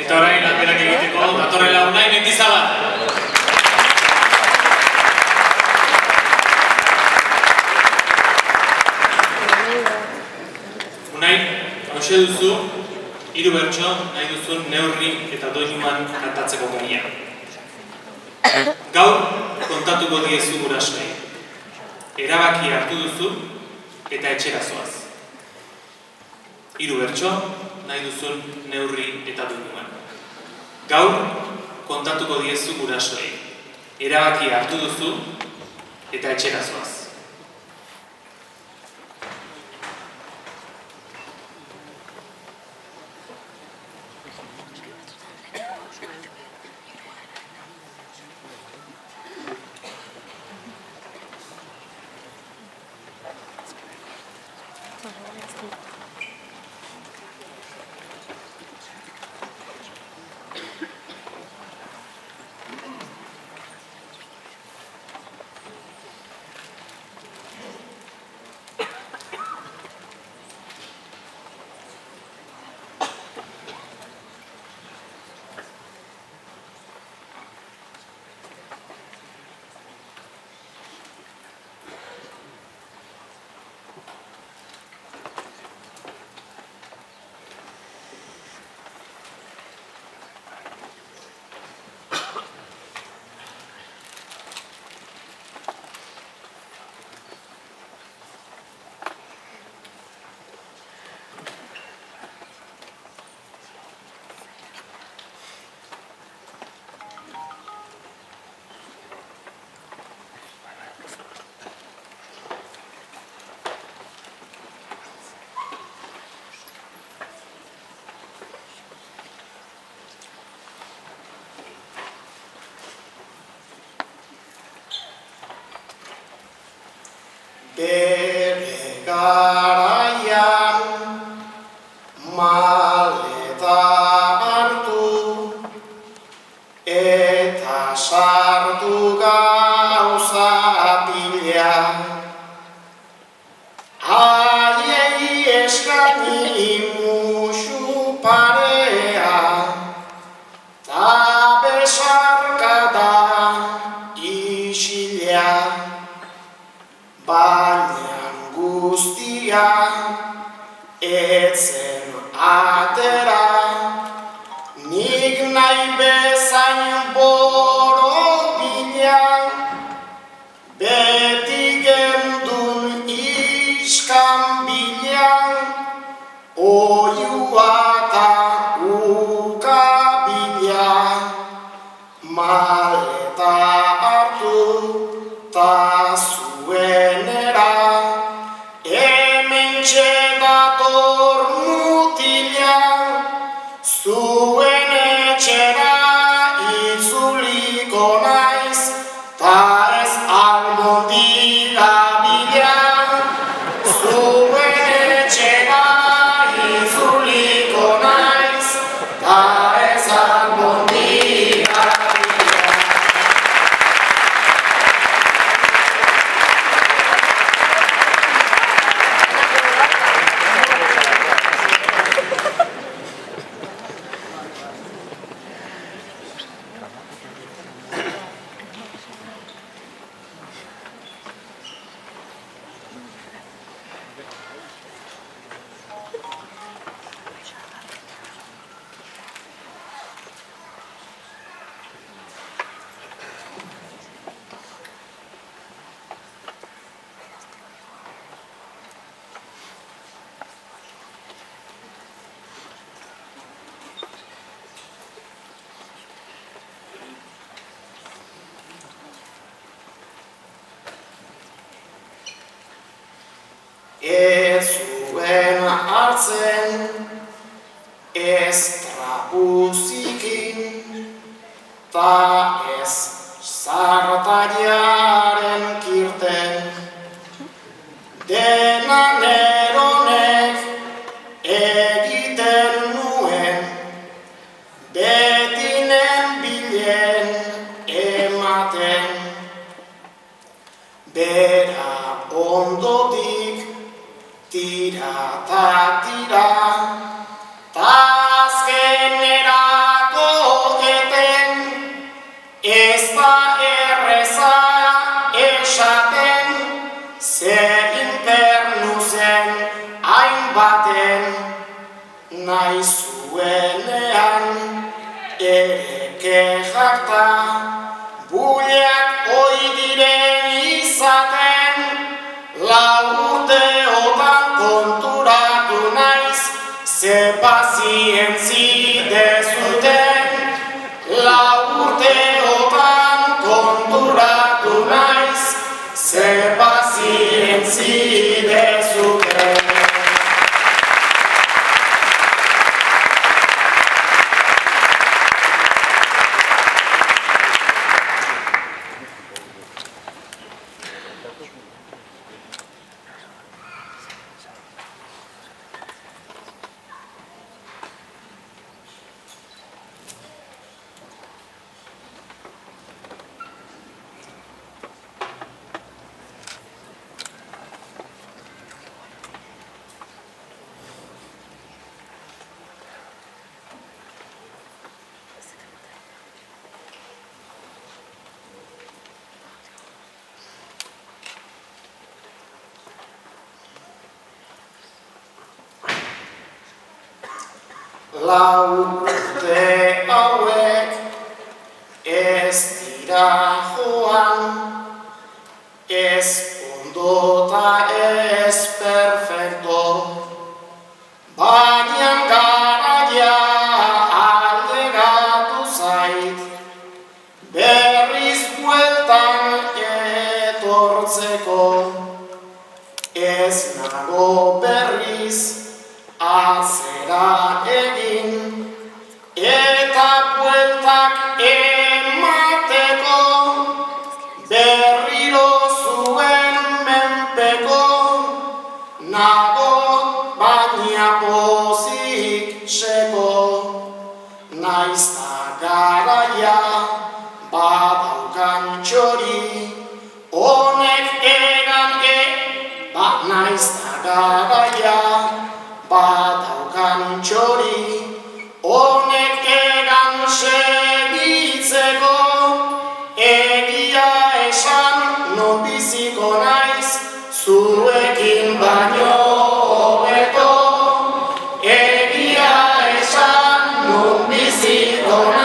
Eta orain alberak egiteko datorrela Unai Mendizabal. Unai, hauxe duzu, 3 bertso nahi duzun neurri eta doinuan kantatzeko gaia. Gaur kontatuko diezu gurasoei. Erabaki hartu duzu eta etxera zoaz. 3 bertso nahi duzun neurri eta doinuan. Gaur kontatuko diezu gurasoei. Erabaki hartu duzu eta etxera zoaz. Bere garaian maleta hartu eta sartu gauza pila. Haiei eskaini musu parea ta besarkada isila. Baina guztia etzen atera, nik nahi bezain borobila, beti gendun iskan bila, oiua ta ukabila, maleta hartu ta zuenera, hementxe dator mutila, zuen etxera itzuliko naiz, ta ez almondira bila, zuen etxera itzuliko naiz, ta ez almondira bila. Ez zuen hartzen, ez trapuzikin, ta ez zartariaren kirten. Dena neronek egiten nuen, betinen bilen ematen. Bera ondotik tira ta tira, ta azkenera nahi zuenean ere kejarta, buleak oi diren izaten, lau urteotan konturatu naiz, ze pazientzi dezuten, lau urteotan konturatu naiz, ze pazientzi dezuten. Lau urte hauek ez dira joan, ez ondo ta ez perfecto, baina garaia aldegatu zait, berriz bueltan etortzeko, ez nago berriz atzera egin, eta bueltak emateko, berriro zuen menpeko, nago baina pozik seko, naizta garaia badaukan txori, honek egan naizta garaia badaukan txori, honek egan segitzeko, egia esan non biziko naiz, zuekin baino hobeto, egia esan non biziko naiz.